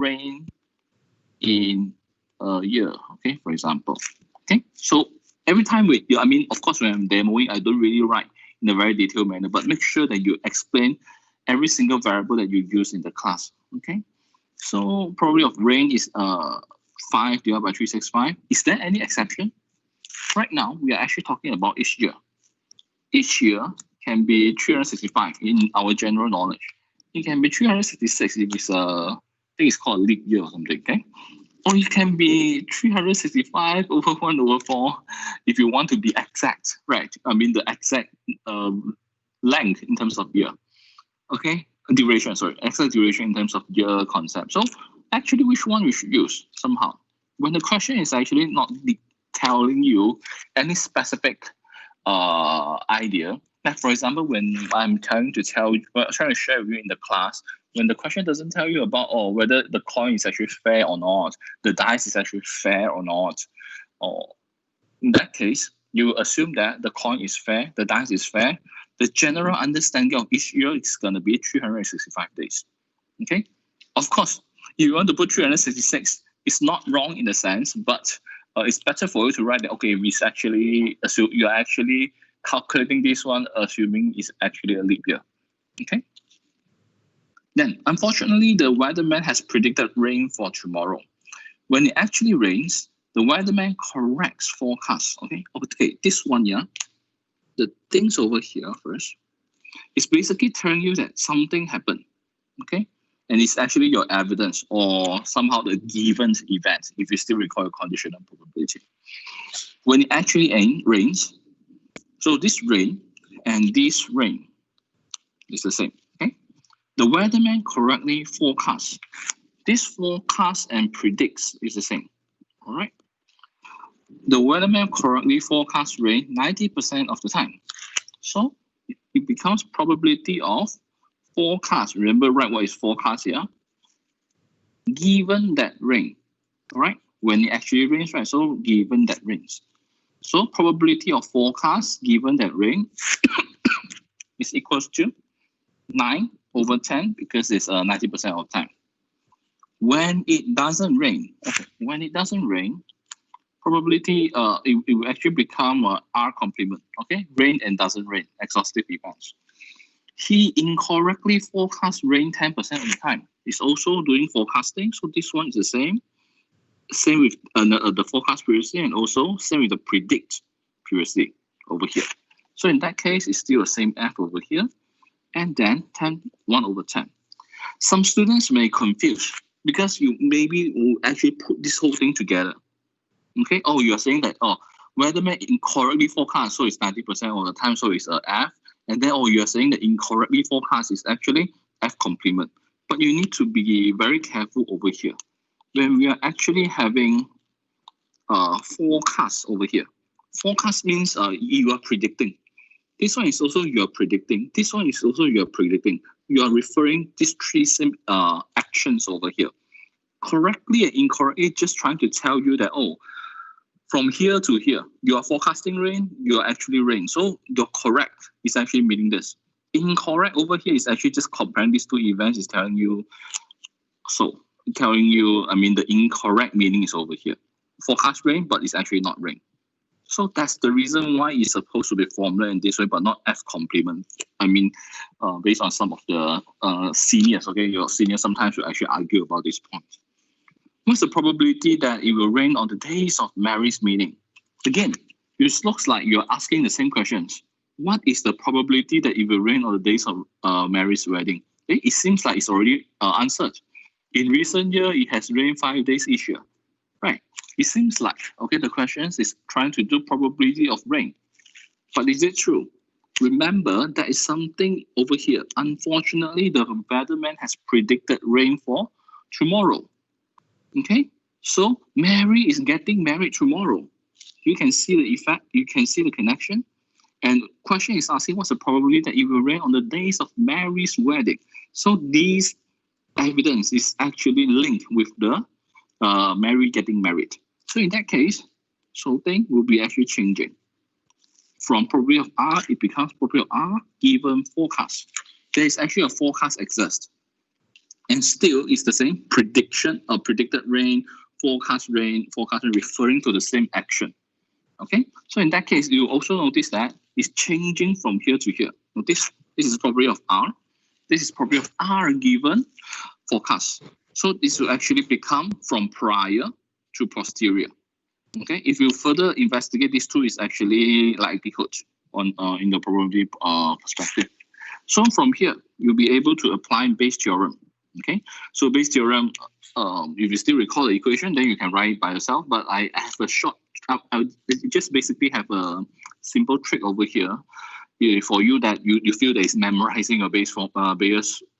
rain in a year, okay, for example. Okay, so every time I mean, of course, when I'm demoing, I don't really write in a very detailed manner, but make sure that you explain every single variable that you use in the class, okay? So probability of rain is 5 divided by 365. Is there any exception? Right now, we are actually talking about each year. Each year can be 365 in our general knowledge. It can be 366 if it's I think it's called a leap year or something, okay? Or it can be 365 over 1 over 4 if you want to be exact, right? I mean the exact length in terms of year, okay? Duration, sorry, exact duration in terms of year concept. So actually, which one we should use somehow? When the question is actually not telling you any specific idea, like for example, when I'm trying to share with you in the class, when the question doesn't tell you about whether the coin is actually fair or not, the dice is actually fair or not, or in that case, you assume that the coin is fair, the dice is fair. The general understanding of each year is going to be 365 days. Okay, of course, if you want to put 366, it's not wrong in the sense, but it's better for you to write that, okay, we actually assume you're actually calculating this one, assuming it's actually a leap year. Okay. Then, unfortunately, the weatherman has predicted rain for tomorrow. When it actually rains, the weatherman corrects forecast. Okay, this one, yeah, the things over here first, it's basically telling you that something happened. Okay, and it's actually your evidence or somehow the given event if you still recall your conditional probability. When it actually rains, so this rain and this rain is the same. Okay, the weatherman correctly forecasts. This forecast and predicts is the same. All right. The weatherman correctly forecasts rain 90% of the time. So it becomes probability of forecast. Remember, right, what is forecast here? Given that rain, all right? When it actually rains, right? So given that rains. So probability of forecast given that rain is equals to 9 over 10 because it's 90% of the time. When it doesn't rain, okay, when it doesn't rain, probability it will actually become R complement. Okay, rain and doesn't rain, exhaustive events. He incorrectly forecast rain 10% of the time. He's also doing forecasting, so this one is the same. Same with the forecast previously, and also same with the predict previously over here. So in that case, it's still the same F over here, and then 1 over 10. Some students may confuse because you maybe will actually put this whole thing together. Okay, you're saying that, weatherman incorrectly forecast, so it's 90% of the time, so it's F. And then, you're saying that incorrectly forecast is actually F complement. But you need to be very careful over here. When we are actually having forecast over here, forecast means you are predicting. This one is also you are predicting. This one is also you are predicting. You are referring these three same actions over here. Correctly and incorrectly, just trying to tell you that, from here to here, you are forecasting rain, you are actually rain. So your correct is actually meaning this. Incorrect over here is actually just comparing these two events, is telling you, I mean, the incorrect meaning is over here. Forecast rain, but it's actually not rain. So that's the reason why it's supposed to be formula in this way, but not F complement. I mean, based on some of the seniors, okay, your seniors sometimes will actually argue about this point. What's the probability that it will rain on the days of Mary's meeting? Again, it looks like you're asking the same questions. What is the probability that it will rain on the days of Mary's wedding? It seems like it's already answered. In recent year, it has rained 5 days each year. Right. It seems like, okay, the question is trying to do probability of rain. But is it true? Remember, there is something over here. Unfortunately, the weatherman has predicted rain for tomorrow. Okay, so Mary is getting married tomorrow. You can see the effect, you can see the connection. And question is asking what's the probability that it will rain on the days of Mary's wedding. So this evidence is actually linked with the Mary getting married. So in that case, something will be actually changing. From probability of R, it becomes probability of R given forecast. There is actually a forecast exists. And still it's the same prediction or predicted rain, forecast rain, referring to the same action. Okay, so in that case, you also notice that it's changing from here to here. Notice this is probability of R. This is probability of R given forecast. So this will actually become from prior to posterior. Okay, if you further investigate, these two is actually likelihood on in the probability perspective. So from here, you'll be able to apply Bayes' theorem. Okay, so Bayes' theorem, if you still recall the equation, then you can write it by yourself. But I have a short, I just basically have a simple trick over here for you that you feel that is memorizing a Bayes'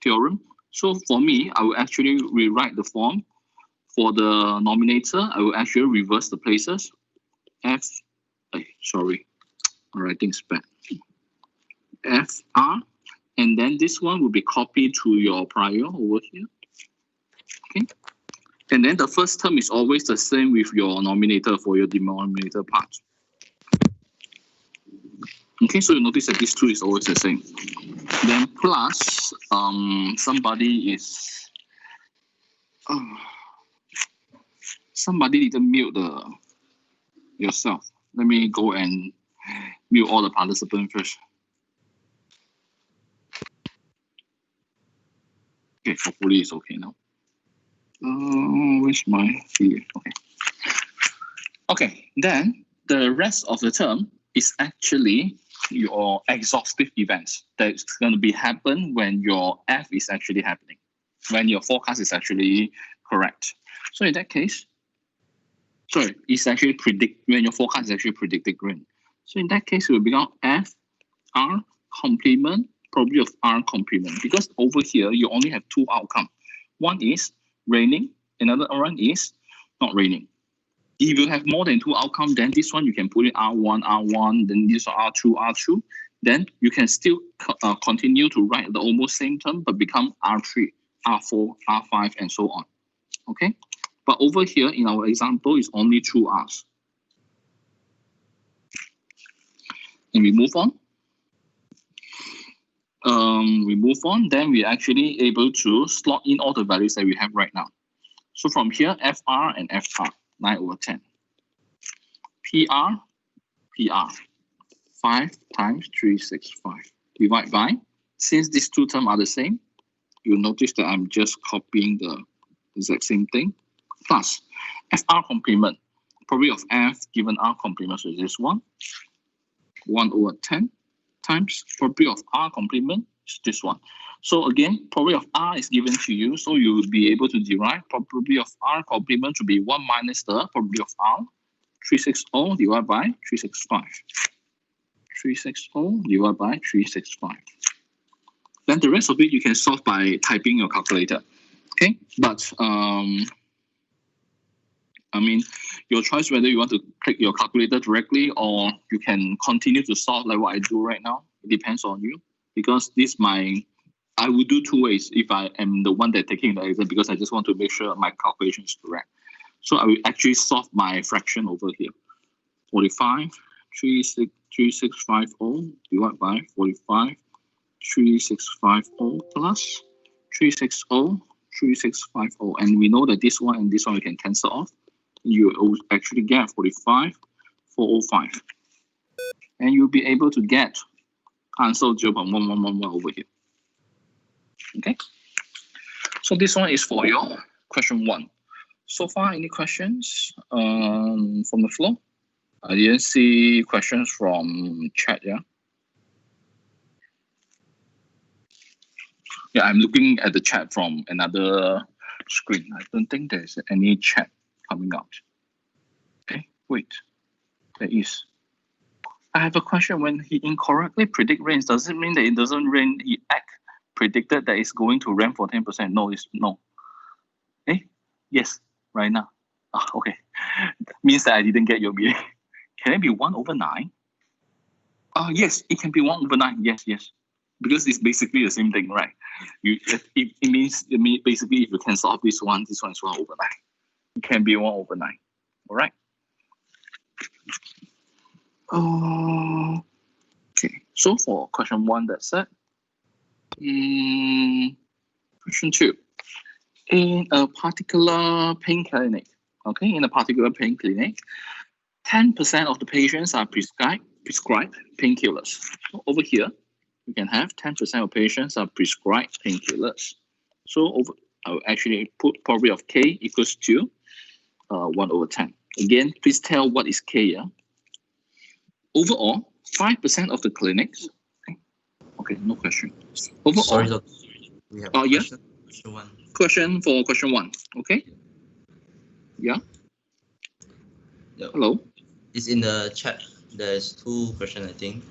theorem. So for me, I will actually rewrite the form. For the nominator, I will actually reverse the places. Sorry, I'm writing bad. FR, and then this one will be copied to your prior over here. Okay, and then the first term is always the same with your nominator for your denominator part. Okay, so you notice that these two is always the same. Then plus somebody didn't mute yourself. Let me go and mute all the participants first. Okay, hopefully it's okay now. Where's my video? Okay. Okay, then the rest of the term is actually your exhaustive events that's going to be happen when your F is actually happening, when your forecast is actually correct. So in that case, sorry, it's actually when your forecast is actually predicted rain. So in that case, it will become F R complement probability of R complement, because over here you only have two outcomes. One is raining, another one is not raining. If you have more than two outcomes, then this one you can put it R1, then this one R2. Then you can still continue to write the almost same term, but become R3, R4, R5, and so on. Okay? But over here in our example, it's only two R's. And we move on. Then we're actually able to slot in all the values that we have right now. So from here, FR and FR, 9/10. PR, 5 times 365. Divide by, since these two terms are the same, you'll notice that I'm just copying the exact same thing. Plus, FR complement, probability of F given R complement, so this one, 1/10 times probability of R complement is this one. So again, probability of R is given to you, so you will be able to derive probability of R complement to be 1 minus the probability of R, 360 divided by 365. 360 divided by 365. Then the rest of it you can solve by typing your calculator. Okay, but I mean, your choice whether you want to click your calculator directly or you can continue to solve like what I do right now. It depends on you, because I will do two ways if I am the one that taking the exam, because I just want to make sure my calculation is correct. So I will actually solve my fraction over here. 45, 3650 divided by 45, 3650 plus 360, 3650. And we know that this one and this one we can cancel off. You will actually get 45, 405. And you'll be able to get answer 0.1111 over here. Okay. So this one is for your question 1. So far, any questions from the floor? I didn't see questions from chat, yeah? Yeah, I'm looking at the chat from another screen. I don't think there's any chat coming out. Okay, wait, there is. I have a question. When he incorrectly predict rains, does it mean that it doesn't rain? He predicted that it's going to rain for 10%. No, it's no. Eh? Yes, right now. Okay. Means that I didn't get your meaning. Can it be 1/9? Yes, it can be 1/9. Yes. Because it's basically the same thing, right? It means basically if you can solve this one is 1/9. It can be 1/9. All right. Okay. So for question 1, that's it. Question 2. In a particular pain clinic, okay, in a particular pain clinic, 10% of the patients are prescribed painkillers. So over here, you can have 10% of patients are prescribed painkillers. So over, I will actually put probability of K equals to 1 over 10. Again, please tell what is K. Yeah? Overall, 5% of the clinics. Okay, no question. Overall, sorry, doctor. We have a yeah. question. Question one. Question for question one. Okay. Yeah. Yep. Hello. It's in the chat. There's two questions, I think.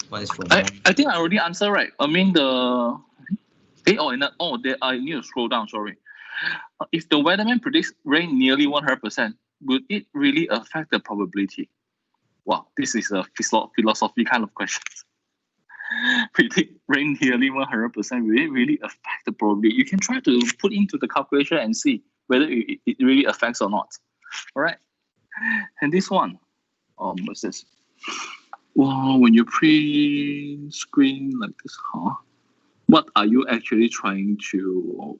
One is from I think I already answered, right? I mean the I need to scroll down, sorry. If the weatherman predicts rain nearly 100%, would it really affect the probability? Wow, this is a philosophy kind of question. Predict rain nearly 100%, will it really affect the probability? You can try to put into the calculation and see whether it really affects or not. All right. And this one, what's this? Wow, when you pre-screen like this, huh? What are you actually trying to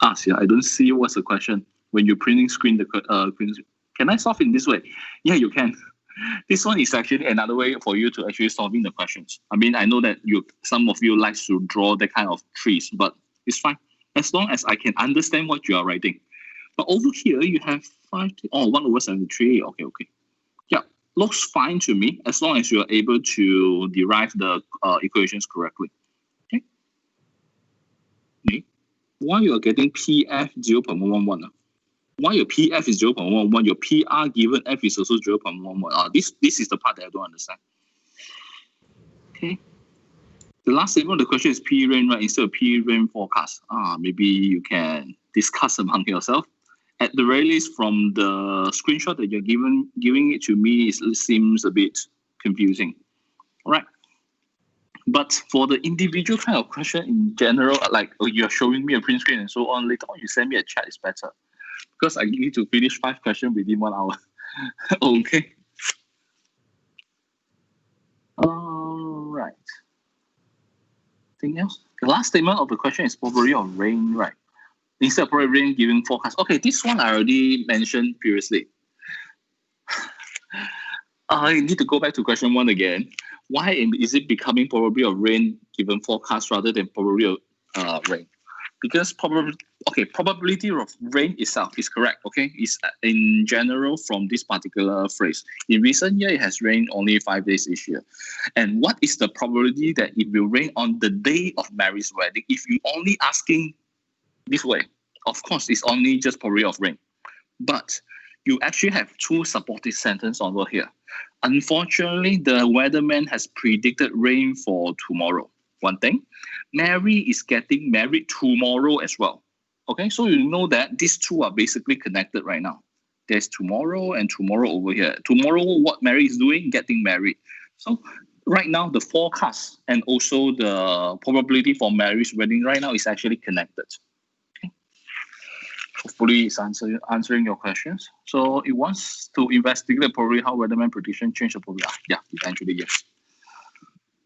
ask? Yeah, I don't see what's the question. When you printing screen the can I solve in this way? Yeah, you can. This one is actually another way for you to actually solving the questions. I mean, I know that some of you like to draw that kind of trees, but it's fine as long as I can understand what you are writing. But over here you have 1 over 73. Okay. Yeah, looks fine to me as long as you are able to derive the equations correctly. Okay. Why you are getting PF 0.111? Why your PF is 0.11? Your PR given F is also 0.11. This is the part that I don't understand. Okay. The last statement of the question is P rain, right? Instead of P rain forecast. Maybe you can discuss among yourself. At the very least, from the screenshot that you're giving it to me, it seems a bit confusing. All right. But for the individual kind of question in general, like you're showing me a print screen and so on, later on you send me a chat is better. Because I need to finish 5 questions within 1 hour. Okay. All right. Anything else? The last statement of the question is probability of rain, right? Instead of probability of rain giving forecast. Okay, this one I already mentioned previously. I need to go back to question 1 again. Why is it becoming probability of rain given forecast rather than probability of rain? Because probability of rain itself is correct. Okay, it's in general from this particular phrase. In recent year, it has rained only 5 days this year. And what is the probability that it will rain on the day of Mary's wedding? If you're only asking this way, of course, it's only just probability of rain. But you actually have 2 supporting sentences over here. Unfortunately, the weatherman has predicted rain for tomorrow. One thing, Mary is getting married tomorrow as well. Okay, so you know that these 2 are basically connected right now. There's tomorrow and tomorrow over here. Tomorrow, what Mary is doing, getting married. So right now, the forecast and also the probability for Mary's wedding right now is actually connected. Okay. Hopefully, it's answering your questions. So it wants to investigate probably how weatherman prediction change the probability. Yeah, eventually, yes.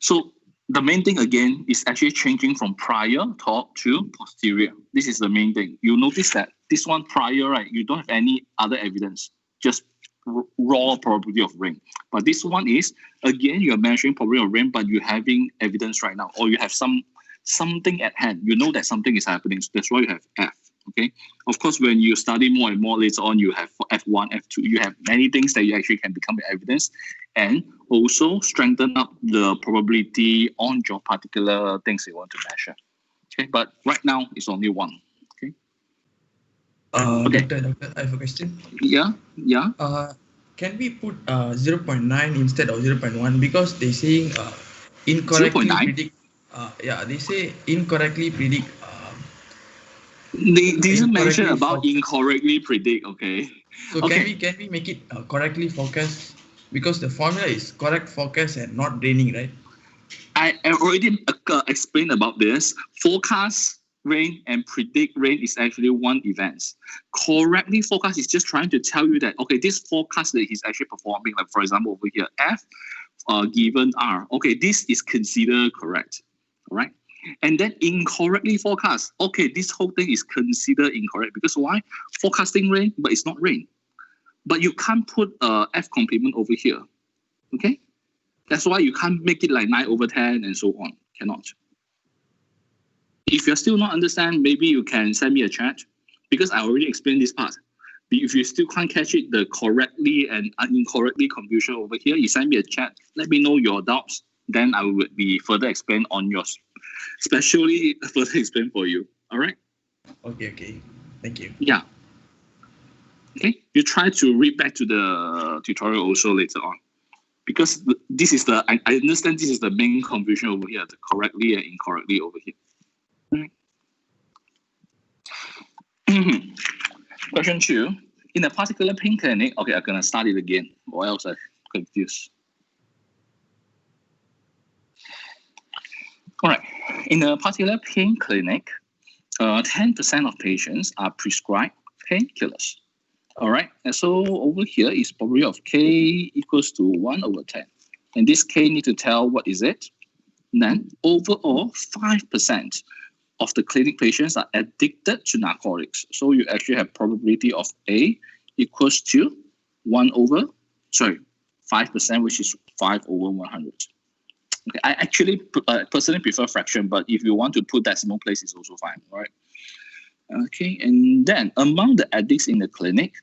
So the main thing again is actually changing from prior thought to posterior. This is the main thing. You notice that this one prior, right? You don't have any other evidence, just raw probability of rain. But this one is, again, you're measuring probability of rain, but you're having evidence right now, or you have something at hand. You know that something is happening. So that's why you have F. Okay. Of course, when you study more and more later on, you have F1, F2. You have many things that you actually can become evidence, and also strengthen up the probability on your particular things you want to measure. Okay, but right now it's only 1. Okay. Okay. Doctor, I have a question. Yeah. Can we put 0.9 instead of 0.1 because they saying incorrectly 0.9? predict. They say incorrectly predict. They didn't mention about forecast. incorrectly predict. Okay. So okay. can we make it correctly forecast because the formula is correct forecast and not raining, right? I already explained about this. Forecast rain and predict rain is actually one event. Correctly forecast is just trying to tell you that, okay, this forecast that he's actually performing, like for example over here, F given R. Okay, this is considered correct. All right. and then incorrectly forecast. Okay, this whole thing is considered incorrect because why? Forecasting rain, but it's not rain. But you can't put F complement over here. Okay? That's why you can't make it like 9/10 and so on. Cannot. If you're still not understand, maybe you can send me a chat because I already explained this part. If you still can't catch it, the correctly and incorrectly confusion over here, you send me a chat. Let me know your doubts. Then I will be further explain on yours. Especially further explain for you. All right? Okay. Thank you. Yeah. Okay. You try to read back to the tutorial also later on. Because this is the, I understand this is the main confusion over here, the correctly and incorrectly over here. Question 2. In a particular pain clinic, okay, I'm going to start it again, or else I'm confused. All right. In a particular pain clinic, 10% of patients are prescribed painkillers. All right. And so over here is probability of K equals to 1/10. And this K need to tell what is it. Then overall, 5% of the clinic patients are addicted to narcotics. So you actually have probability of A equals to 5%, which is 5/100. Okay, I actually personally prefer fraction, but if you want to put decimal place, it's also fine, all right? Okay, and then among the addicts in the clinic,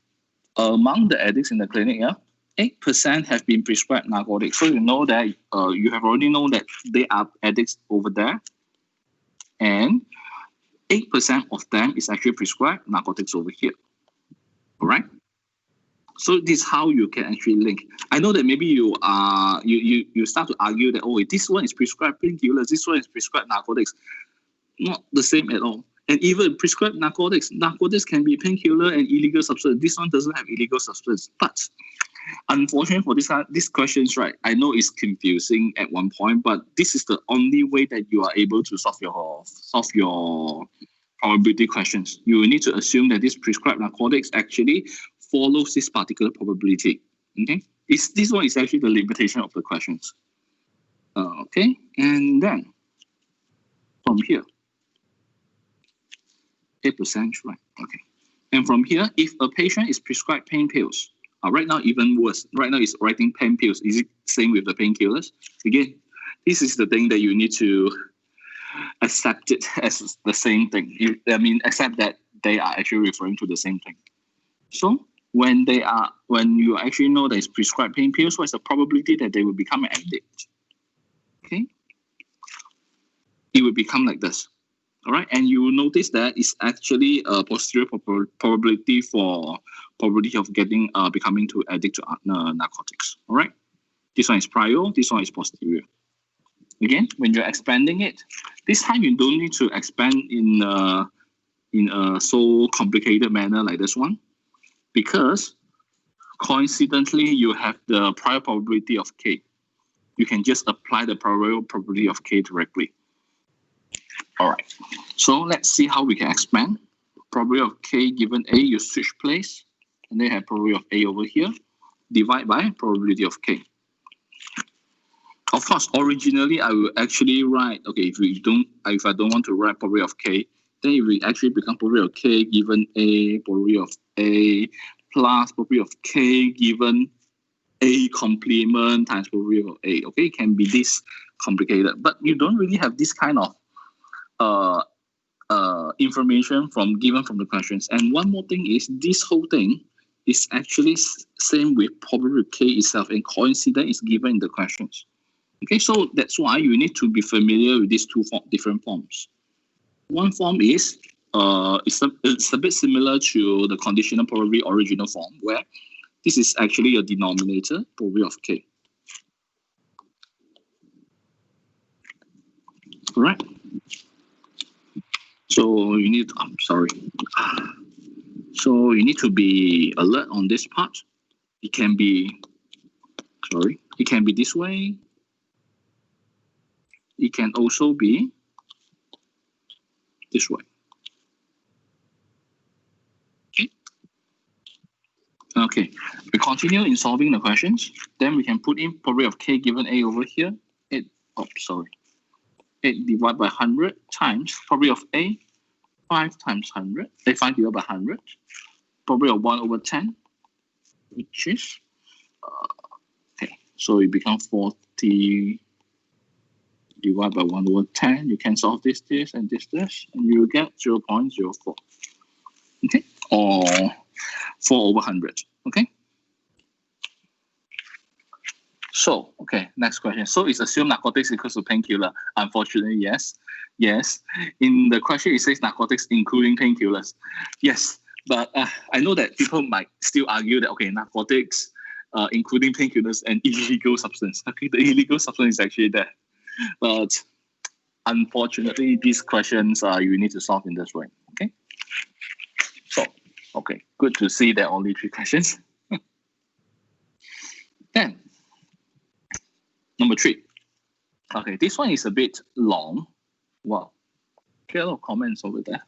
yeah, 8% have been prescribed narcotics. So you know that you have already known that they are addicts over there, and 8% of them is actually prescribed narcotics over here. All right. So this is how you can actually link. I know that maybe you start to argue that, oh, this one is prescribed painkillers, this one is prescribed narcotics. Not the same at all. And even prescribed narcotics can be painkiller and illegal substance. This one doesn't have illegal substance. But unfortunately for these questions, right, I know it's confusing at one point, but this is the only way that you are able to solve your probability questions. You need to assume that this prescribed narcotics actually follows this particular probability. Okay, this one is actually the limitation of the questions. Okay, and then from here, 8%, right? Okay, and from here, if a patient is prescribed pain pills, right now even worse. Right now it's writing pain pills. Is it same with the painkillers? Again, this is the thing that you need to accept it as the same thing. Accept that they are actually referring to the same thing. So when you actually know that it's prescribed pain pills, what's the probability that they will become an addict? Okay, it will become like this. All right, and you will notice that it's actually a posterior probability for probability of becoming to addict to narcotics. All right, this one is prior, this one is posterior. Again, when you're expanding it, this time you don't need to expand in a so complicated manner like this one, because coincidentally you have the prior probability of K. You can just apply the prior probability of K directly. All right, so let's see how we can expand. Probability of K given A, you switch place, and then have probability of A over here, divide by probability of K. Of course, originally I will actually write, okay, if I don't want to write probability of K, then it will actually become probability of K given A, probability of A, plus probability of K given A complement times probability of A. Okay, it can be this complicated, but you don't really have this kind of information given from the questions. And one more thing is, this whole thing is actually same with probability of K itself, and coincidence is given in the questions. Okay, so that's why you need to be familiar with these two different forms. One form is it's a bit similar to the conditional probability original form, where this is actually a denominator, probability of K. All right. So you need to be alert on this part. It can be this way. It can also be this way. Okay, we continue in solving the questions. Then we can put in probability of K given A over here. 8 divided by 100 times probability of A, 5 times 100, 5 divided by 100, probability of 1 over 10, which is, okay, so it becomes 40 divided by 1 over 10. You can solve this, and this, and you get 0.04. Okay, or 4 over 100. Okay. So, okay, next question. So it's assumed narcotics equals to painkiller. Unfortunately, yes. Yes. In the question, it says narcotics including painkillers. Yes, but I know that people might still argue that, okay, narcotics including painkillers and illegal substance. Okay, the illegal substance is actually there. But unfortunately, these questions you need to solve in this way. Okay. So, okay, good to see that only 3 questions. Then, number 3. Okay, this one is a bit long. Wow, get a lot of comments over there.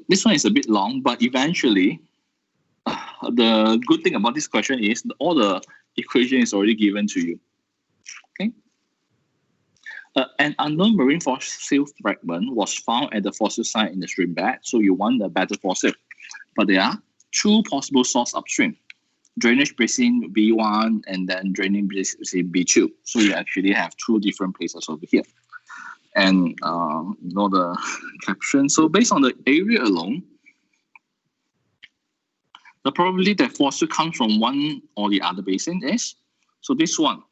This one is a bit long, but eventually, the good thing about this question is all the equation is already given to you. Okay. An unknown marine fossil fragment was found at the fossil site in the stream bed, so you want a better fossil. But there are 2 possible sources upstream. Drainage basin B1 and then draining basin B2. So you actually have 2 different places over here. And you know the caption. So based on the area alone, the probability that fossil comes from one or the other basin is, so this one,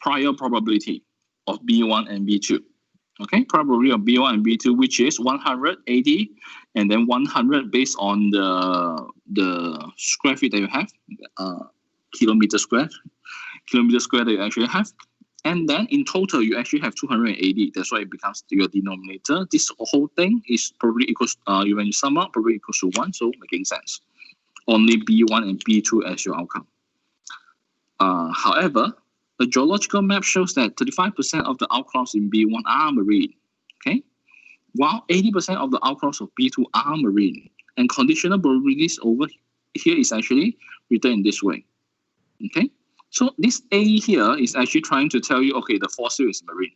prior probability of B1 and B2. Okay, probability of B1 and B2, which is 180, and then 100 based on the square feet that you have, kilometer square that you actually have. And then in total, you actually have 280. That's why it becomes your denominator. This whole thing is probably equals, when you sum up, probably equals to 1, so making sense. Only B1 and B2 as your outcome. However, the geological map shows that 35% of the outcrops in B1 are marine, okay? While 80% of the outcrops of B2 are marine. And conditional probabilities over here is actually written in this way, okay? So this A here is actually trying to tell you, okay, the fossil is marine,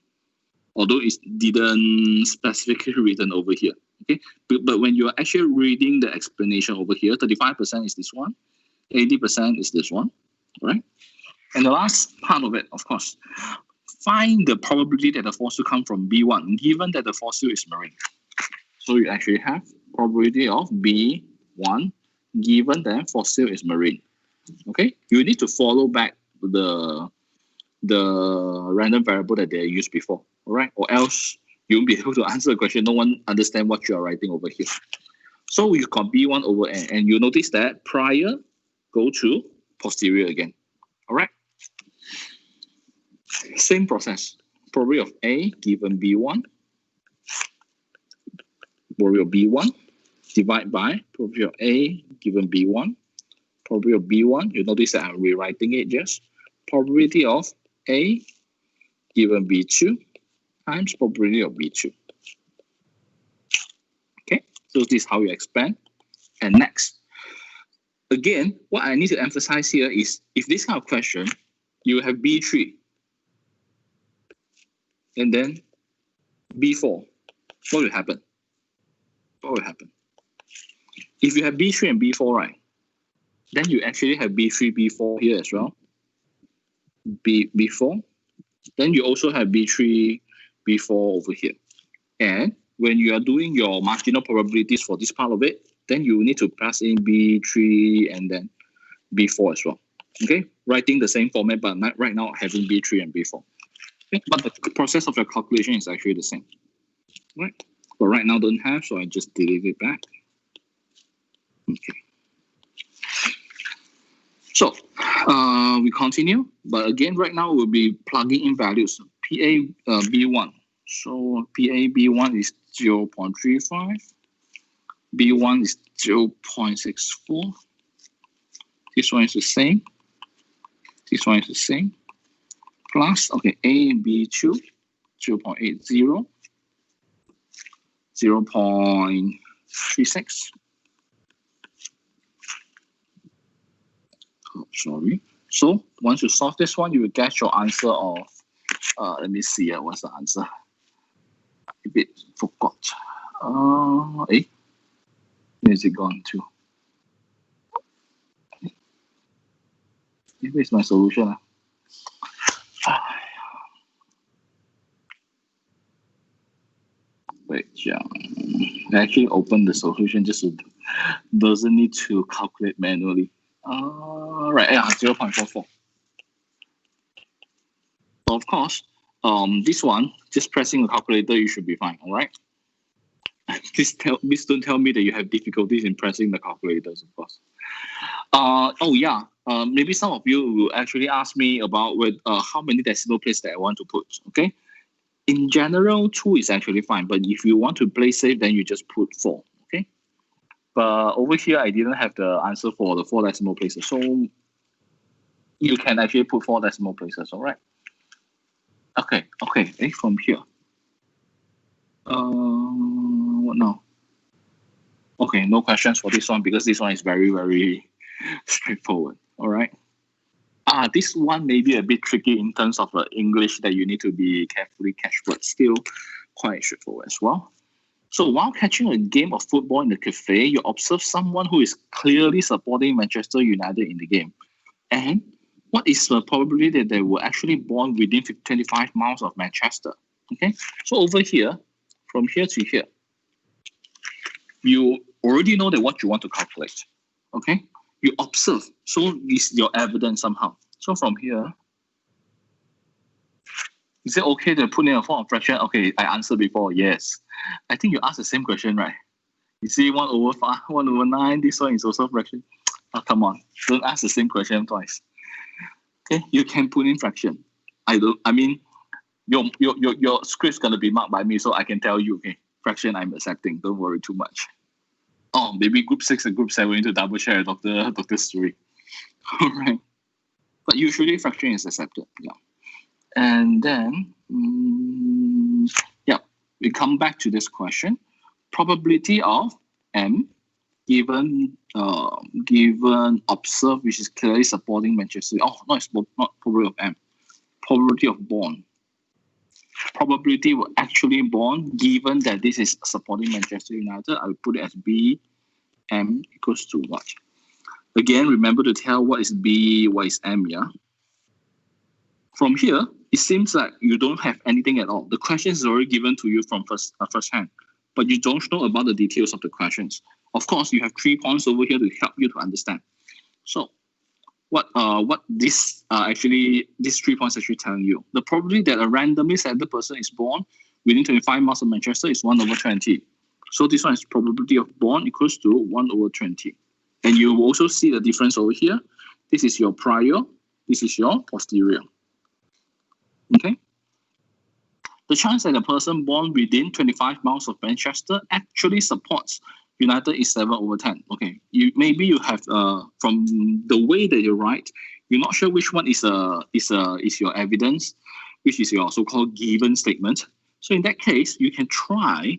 although it didn't specifically written over here, okay? But when you're actually reading the explanation over here, 35% is this one, 80% is this one, right? And the last part of it, of course, find the probability that the fossil comes from B1, given that the fossil is marine. So you actually have probability of B1, given that fossil is marine. Okay, you need to follow back the random variable that they used before, all right? Or else you won't be able to answer the question. No one understand what you are writing over here. So you got B1 over N, and you notice that prior go to posterior again, all right? Same process. Probability of A given B1, probability of B1 divide by probability of A given B1, probability of B1. You notice that I'm rewriting it just. Probability of A given B2 times probability of B2. Okay, so this is how you expand. And next, again, what I need to emphasize here is if this kind of question, you have B3 and then B4, what will happen? What will happen? If you have B3 and B4, right, then you actually have B3, B4 here as well. B4. Then you also have B3, B4 over here. And when you are doing your marginal probabilities for this part of it, then you need to pass in B3 and then B4 as well. Okay, writing the same format, but not right now having B3 and B4. Okay? But the process of your calculation is actually the same. Right? But right now don't have, so I just delete it back. Okay. So we continue, but again, right now we'll be plugging in values. PA B1. So PA B1 is 0.35. B1 is 0.64. This one is the same. This one is the same. Plus, okay, A and B2, 0.80, 0.36. Oh, sorry. So once you solve this one, you will get your answer of, let me see, what's the answer? a bit forgot. Where is it gone to? Where's my solution? Wait, yeah. I actually opened the solution just so doesn't need to calculate manually. Right, yeah, 0.44. So of course, this one, just pressing a calculator, you should be fine, all right? Please don't tell me that you have difficulties in pressing the calculators, of course. Maybe some of you will actually ask me about how many decimal places that I want to put, okay? In general, 2 is actually fine, but if you want to play safe, then you just put 4, okay? But over here, I didn't have the answer for the 4 decimal places, so you can actually put 4 decimal places, all right? Okay, from here. What now? Okay, no questions for this one because this one is very, very straightforward, all right? This one may be a bit tricky in terms of English that you need to be carefully catch, but still quite straightforward as well. So while catching a game of football in the cafe, you observe someone who is clearly supporting Manchester United in the game. And what is the probability that they were actually born within 25 miles of Manchester? Okay, so over here, from here to here, you already know that what you want to calculate. Okay, you observe, so is your evidence somehow. So from here, is it okay to put in a form of fraction? Okay, I answered before, yes. I think you asked the same question, right? You see 1/5, 1/9, this one is also fraction. Oh, come on, don't ask the same question twice. Okay, you can put in fraction. Your script's gonna be marked by me, so I can tell you, okay, fraction I'm accepting, don't worry too much. Oh, maybe group 6 and group 7 we need to double check Dr. Story. All right. But usually fraction is accepted, yeah. And then, we come back to this question. Probability of M given observed, which is clearly supporting Manchester. Oh, no, it's not probability of M. Probability of born. Probability were actually born given that this is supporting Manchester United. I will put it as B M equals to what? Again, remember to tell what is B, what is M, yeah? From here, it seems like you don't have anything at all. The question is already given to you from first hand, but you don't know about the details of the questions. Of course, you have 3 points over here to help you to understand. So, what these 3 points actually telling you? The probability that a randomly selected person is born within 25 miles of Manchester is 1/20. So this one is probability of born equals to 1/20. And you will also see the difference over here. This is your prior, this is your posterior. Okay. The chance that a person born within 25 miles of Manchester actually supports United is 7/10. Okay, you have from the way that you write, you're not sure which one is your evidence, which is your so-called given statement. So in that case, you can try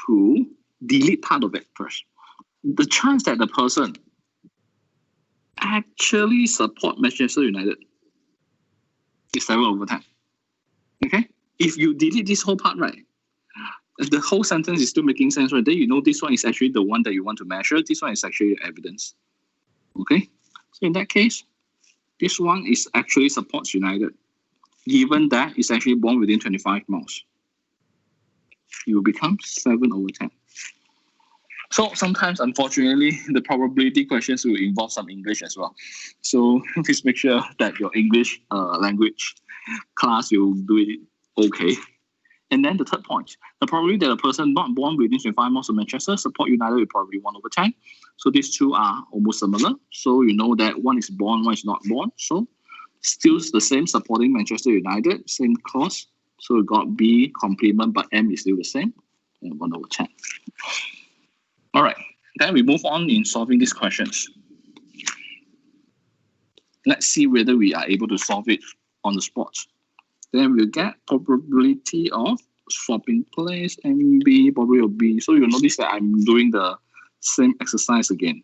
to delete part of it first. The chance that the person actually support Manchester United is 7/10. Okay, if you delete this whole part, right, the whole sentence is still making sense, right? Then you know this one is actually the one that you want to measure. This one is actually evidence. Okay, so in that case, this one is actually supports United, given that it's actually born within 25 miles. It will become 7/10. So sometimes, unfortunately, the probability questions will involve some English as well. So please make sure that your English language class will do it okay. And then the third point, the probability that a person not born within 25 miles of Manchester support United will probably 1/10. So these two are almost similar. So you know that one is born, one is not born. So still the same, supporting Manchester United, same cause. So we got B complement, but M is still the same, and 1/10. All right, then we move on in solving these questions. Let's see whether we are able to solve it on the spot. Then we'll get probability of swapping place, MB, probability of B. So you'll notice that I'm doing the same exercise again.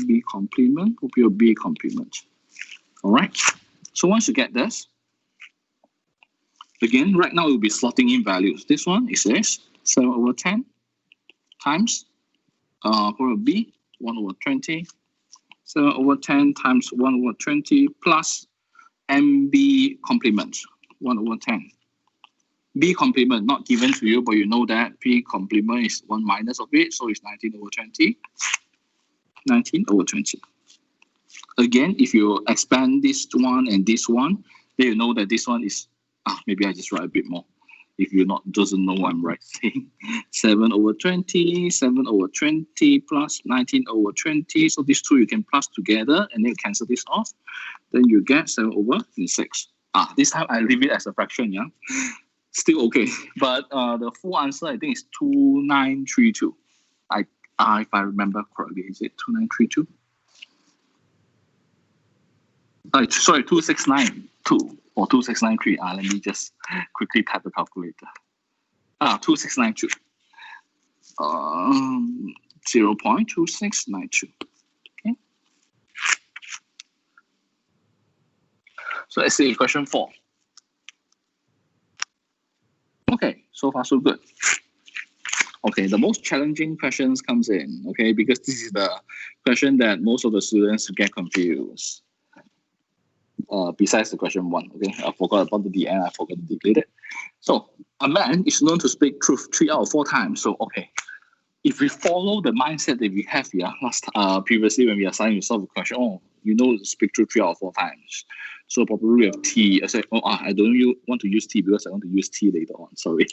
B complement, probability of B complement. All right. So once you get this, Again, right now it will be slotting in values. This one, it says 7 over 10 times probably B, 1 over 20. 7 over 10 times 1 over 20 plus MB complement, 1 over 10. B complement not given to you, but you know that B complement is 1 minus of it, so it's 19 over 20. 19 over 20. Again, if you expand this one and this one, then you know that this one is, maybe I just write a bit more. If you doesn't know what I'm writing. 7 over 20, 7 over 20 plus 19 over 20. So these two you can plus together and then cancel this off. Then you get 7 over 6. This time I leave it as a fraction, yeah? Still okay. But the full answer I think is 2932. If I remember correctly, is it 2932? Sorry, 2692 or 2693. Let me just quickly type the calculator. 2692. 0.2692. Okay. So let's see question 4. Okay, so far so good. Okay, the most challenging questions comes in, okay, because this is the question that most of the students get confused. Besides the question 1, okay, I forgot about the end, I forgot to delete it. So, a man is known to speak truth 3 out of 4 times. So, okay, if we follow the mindset that we have here, previously when we are starting to solve the question, you know to speak truth 3 out of 4 times. So probably we have T. I said, I don't want to use T because I want to use T later on. Sorry.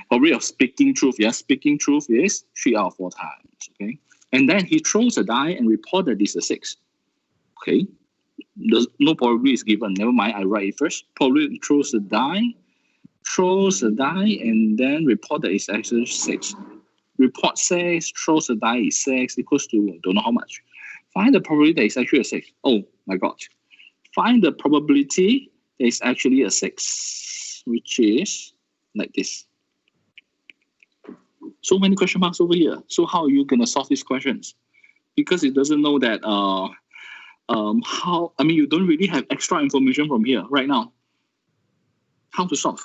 Probably of speaking truth. Yeah, speaking truth is 3 out of 4 times. Okay. And then he throws a die and report that this is a 6. Okay. No probability is given. Never mind. I write it first. Probably throws a die, and then report that it's actually 6. Report 6, throws a die is 6 equals to don't know how much. Find the probability that it's actually a 6. Oh my God. Find the probability that is actually a 6, which is like this. So many question marks over here. So how are you going to solve these questions? Because it doesn't know that, you don't really have extra information from here right now. How to solve?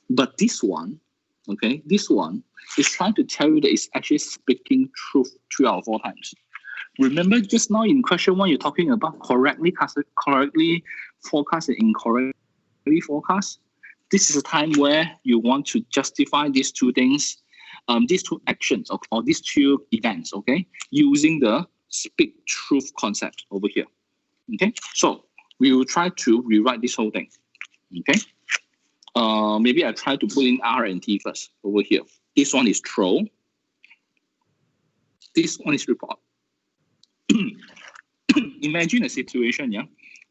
But this one, okay, this one is trying to tell you that it's actually speaking truth 3 out of 4 times. Remember just now in question 1, you're talking about correctly forecast and incorrectly forecast. This is a time where you want to justify these two things, these two actions or these two events, okay, using the speak truth concept over here. Okay, so we will try to rewrite this whole thing. Okay, maybe I try to put in R and T first over here. This one is throw. This one is report. Imagine a situation, yeah.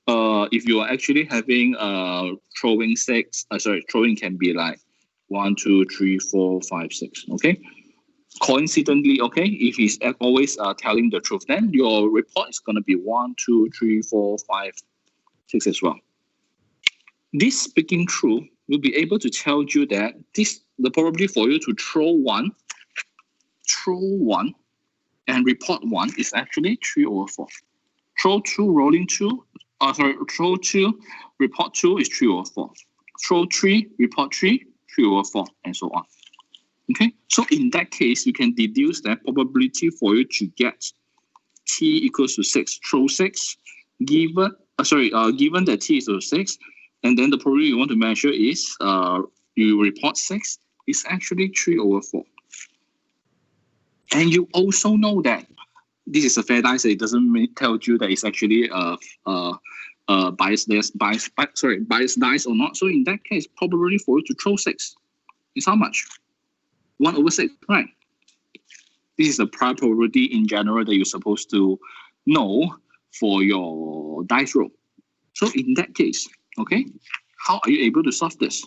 If you are actually having throwing 6, throwing can be like 1, 2, 3, 4, 5, 6. Okay. Coincidentally, okay, if he's always telling the truth, then your report is gonna be 1, 2, 3, 4, 5, 6 as well. This speaking truth will be able to tell you that the probability for you to throw one, and report 1 is actually 3 over 4. Throw 2, throw 2, report 2 is 3 over 4. Throw 3, report 3, 3 over 4, and so on. Okay, so in that case, you can deduce that probability for you to get T equals to 6. Throw 6, given that T is equal to 6, and then the probability you want to measure is you report 6 is actually 3 over 4. And you also know that this is a fair dice. It doesn't tell you that it's actually biased dice or not. So in that case, probability for you to throw 6 is how much? 1 over 6, right? This is the prior probability in general that you're supposed to know for your dice roll. So in that case, okay, how are you able to solve this?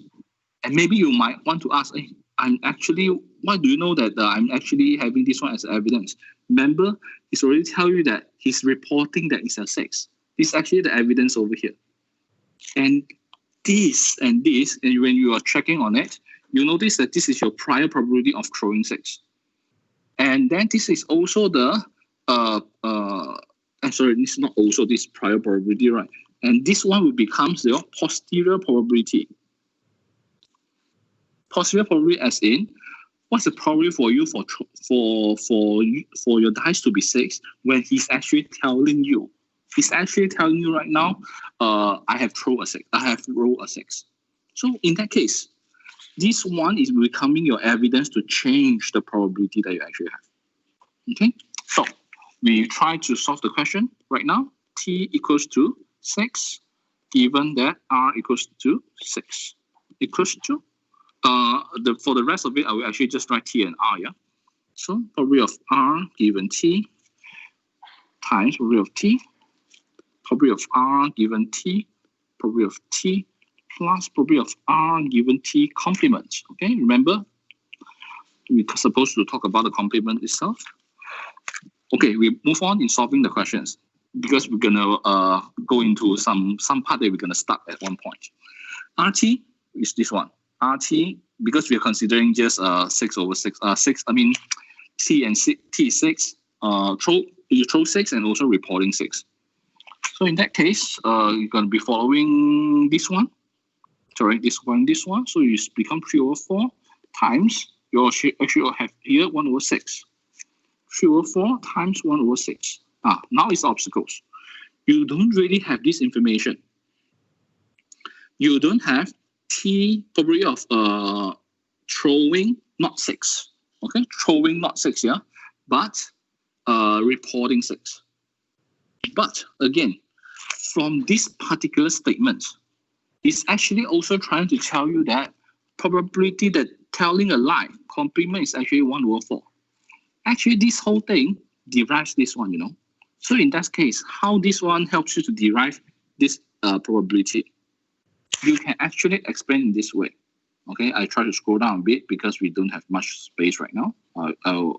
And maybe you might want to ask, why do you know that I'm actually having this one as evidence? Remember, he's already tell you that he's reporting that it's a 6. This is actually the evidence over here. And this, and when you are checking on it, you notice that this is your prior probability of throwing 6. And then this is also the, this is not also this prior probability, right? And this one will become your posterior probability. Posterior probability as in, what's the probability for you for your dice to be 6 when he's actually telling you? He's actually telling you right now, I have rolled a 6. So in that case, this one is becoming your evidence to change the probability that you actually have. Okay, so we try to solve the question right now. T equals to 6, given that R equals to 6. Equals to, for the rest of it, I will actually just write T and R, yeah? So probability of R given T times probability of T, probability of R given T, probability of T, plus probability of R given T complement. Okay, remember, we're supposed to talk about the complement itself. Okay, we move on in solving the questions because we're gonna go into some part that we're gonna start at one point. RT is this one. RT, because we are considering just 6 over 6. I mean T and T6. You throw 6 and also reporting 6. So in that case, you're gonna be following this one. Sorry, this one. So you become 3 over 4 times you actually have here 1 over 6. 3 over 4 times 1 over 6. Now it's obstacles. You don't really have this information. You don't have T probability of throwing not 6. Okay, throwing not 6, yeah, but reporting 6. But again, from this particular statement, it's actually also trying to tell you that probability that telling a lie, complement is actually 1 over 4. Actually, this whole thing derives this one, you know. So in that case, how this one helps you to derive this probability? You can actually explain in this way. Okay, I try to scroll down a bit because we don't have much space right now.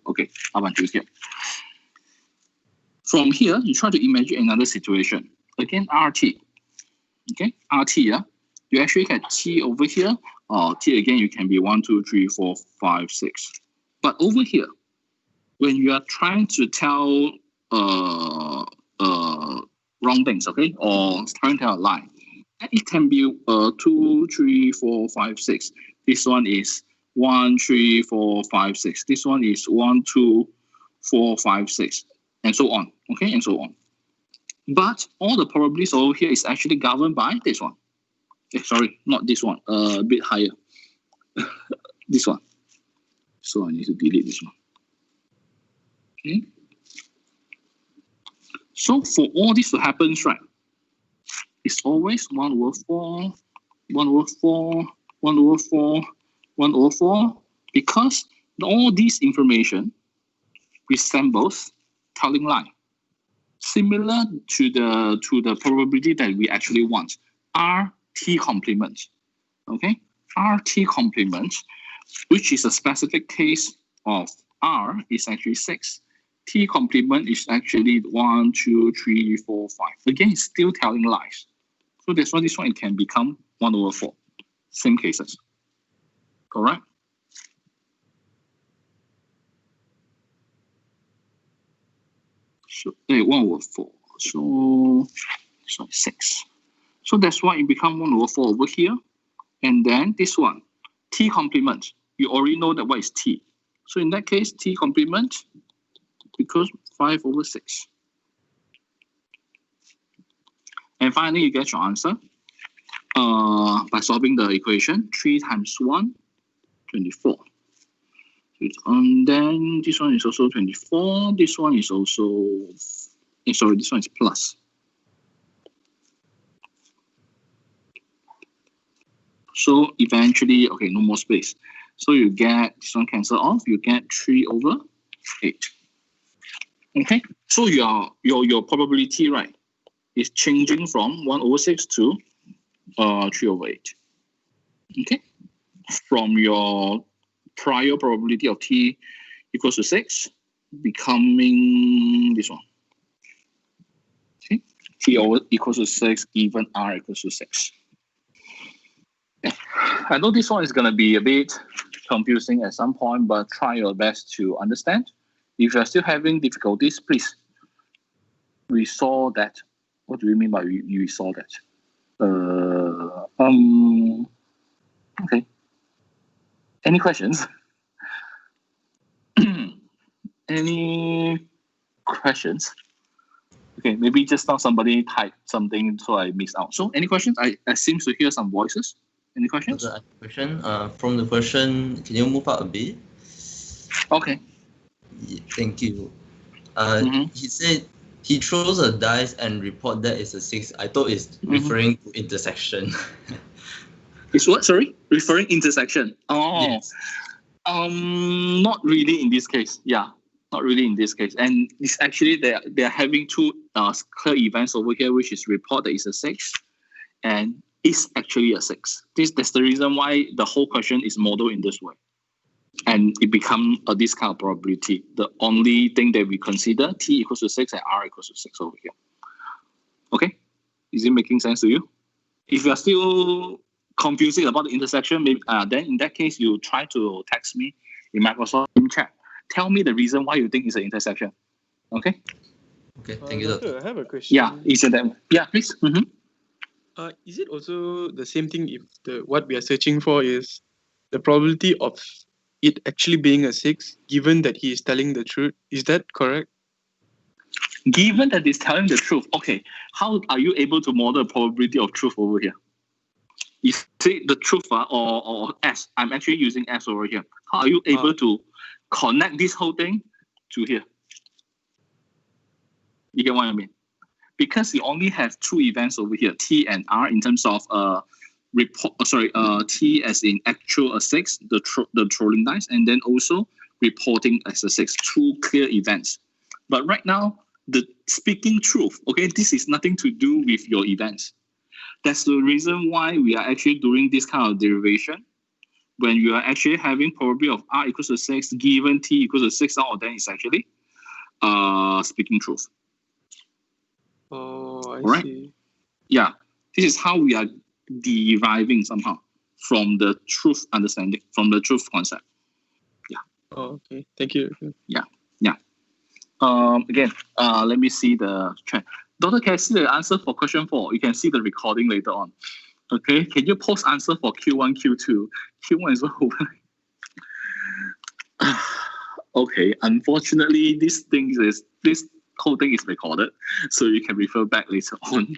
Okay, how about you here? From here, you try to imagine another situation. Again, RT. Okay, RT, yeah. You actually get T over here. T again, you can be 1, 2, 3, 4, 5, 6. But over here, when you are trying to tell wrong things, okay, or trying to tell a lie, it can be 2, 3, 4, 5, 6. This one is 1, 3, 4, 5, 6. This one is 1, 2, 4, 5, 6, and so on. Okay, and so on. But all the probabilities over here is actually governed by this one. Sorry, not this one. A bit higher. This one. So I need to delete this one. Okay. So for all this to happen, right, it's always 1 over 4, 1 over 4, 1 over 4, 1 over 4, because all this information resembles telling lie, similar to the probability that we actually want. RT complement, okay? RT complement, which is a specific case of R, is actually 6. T complement is actually 1, 2, 3, 4, 5. Again, it's still telling lies. So that's why this one it can become 1 over 4. Same cases. Correct? So 1 over 4. So 6. So that's why it becomes 1 over 4 over here. And then this one, T complement. You already know that what is T. So in that case, T complement equals 5 over 6. And finally, you get your answer by solving the equation. 3 times 1, 24. And then this one is also 24. This one is also, sorry, this one is plus. So eventually, okay, no more space. So you get, this one cancel off, you get 3 over 8. Okay, so your probability, right, is changing from 1 over 6 to 3 over 8. Okay, from your prior probability of T equals to 6 becoming this one. Okay, T over equals to 6 given R equals to 6. Okay. I know this one is going to be a bit confusing at some point, but try your best to understand. If you're still having difficulties, please, we saw that What do you mean by we saw that? Okay. Any questions? Any questions? Okay, maybe just now somebody typed something, so I missed out. So, any questions? I seem to hear some voices. Any questions? Another question. From the question, can you move out a bit? Okay. Yeah, thank you. Mhm. He said he throws a dice and report that it's a 6. I thought it's referring to intersection. It's what? Sorry, referring intersection. Oh, Yes. not really in this case. Yeah, not really in this case. And it's actually they're having two clear events over here, which is report that it's a 6, and it's actually a 6. That's the reason why the whole question is modeled in this way. And it becomes this kind of probability. The only thing that we consider t equals to 6 and r equals to 6 over here. Okay, is it making sense to you? If you're still confusing about the intersection, maybe then in that case you try to text me in Microsoft Team chat. Tell me the reason why you think it's an intersection. Okay. Okay, thank you, Doctor, Doctor. I have a question. Yeah, is it that? Yeah, please. Is it also the same thing if what we are searching for is the probability of it actually being a 6, given that he is telling the truth? Is that correct? Given that it's telling the truth, okay, how are you able to model the probability of truth over here? You say the truth or S. I'm actually using S over here. How are you able to connect this whole thing to here? You get what I mean? Because you only have two events over here, T and R, in terms of T as in actual a 6, the trolling dice, and then also reporting as a 6, two clear events. But right now, the speaking truth, okay, this is nothing to do with your events. That's the reason why we are actually doing this kind of derivation. When you are actually having probability of R equals to 6, given T equals to 6, out of then it's actually speaking truth. Oh, I Alright? see. Yeah, this is how we are deriving somehow from the truth understanding, from the truth concept. Yeah. Oh, okay. Thank you. Yeah. Again, let me see the chat. Doctor, can I see the answer for question 4? You can see the recording later on. Okay, can you post answer for Q1, Q2? Q1 is over. Okay, unfortunately, this whole thing is recorded, so you can refer back later on.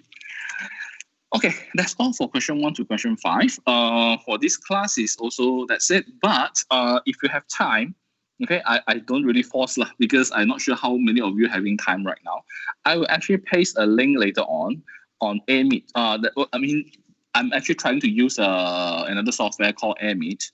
Okay, that's all for question 1 to question 5. For this class is also that's it. But if you have time, okay, I don't really force lah, because I'm not sure how many of you are having time right now. I will actually paste a link later on AirMeet. I'm actually trying to use another software called AirMeet.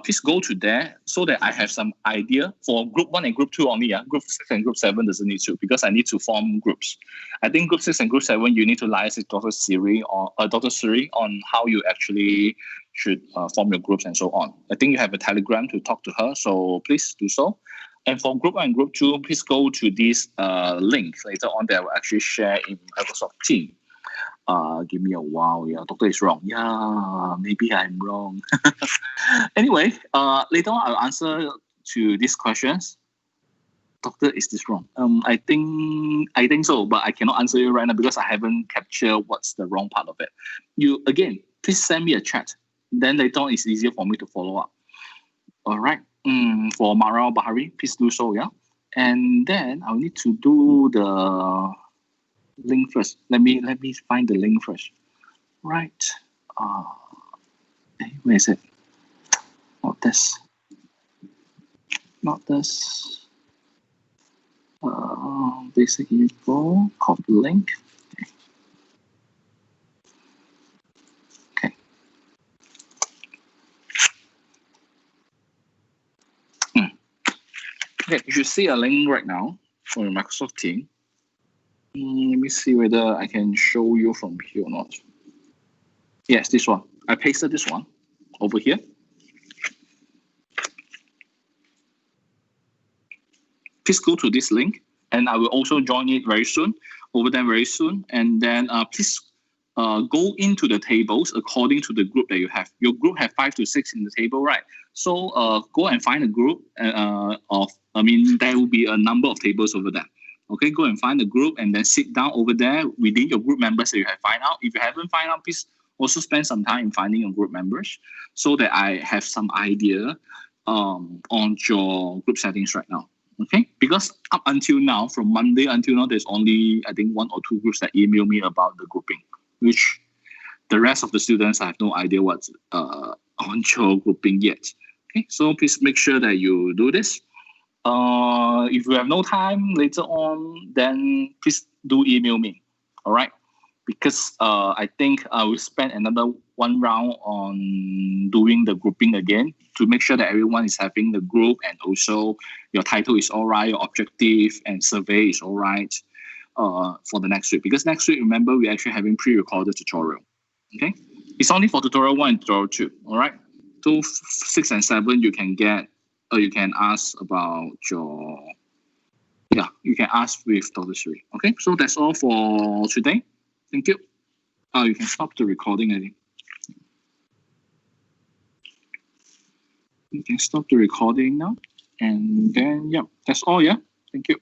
Please go to there so that I have some idea for group 1 and group 2 only. Group 6 and group 7 doesn't need to, because I need to form groups. I think group 6 and group 7, you need to liaise with Dr. Siri on how you actually should form your groups and so on. I think you have a Telegram to talk to her, so please do so. And for group 1 and group 2, please go to this link later on that I will actually share in Microsoft Teams. Give me a while. Yeah, doctor is wrong. Yeah, maybe I'm wrong. Anyway, later on I'll answer to these questions. Doctor, is this wrong? I think so, but I cannot answer you right now because I haven't captured what's the wrong part of it. You again, please send me a chat. Then later on it's easier for me to follow up. All right. For Mara Bahari, please do so. Yeah, and then I'll need to do the link first. Let me find the link first. Right. Where is it? Not this. Basic info. Copy link. Okay. Okay, you should see a link right now for your Microsoft Teams. Let me see whether I can show you from here or not. Yes, this one. I pasted this one over here. Please go to this link, and I will also join it very soon, over there very soon. And then please go into the tables according to the group that you have. Your group have 5 to 6 in the table, right? So go and find a group there will be a number of tables over there. Okay, go and find the group and then sit down over there within your group members that you have find out. If you haven't find out, please also spend some time in finding your group members so that I have some idea on your group settings right now. Okay, because up until now, from Monday until now, there's only, I think, 1 or 2 groups that email me about the grouping, which the rest of the students, I have no idea what's on your grouping yet. Okay, so please make sure that you do this. If you have no time later on, then please do email me. All right, because I think I will spend another 1 round on doing the grouping again to make sure that everyone is having the group and also your title is all right, your objective and survey is all right for the next week. Because next week, remember, we're actually having pre-recorded tutorial. Okay, it's only for tutorial 1 and tutorial 2. All right, so 6 and 7 you can get. You can ask about your, you can ask with Dr. Sri. Okay, so that's all for today. Thank you. You can stop the recording, I think. You can stop the recording now. And then, yeah, that's all, yeah. Thank you.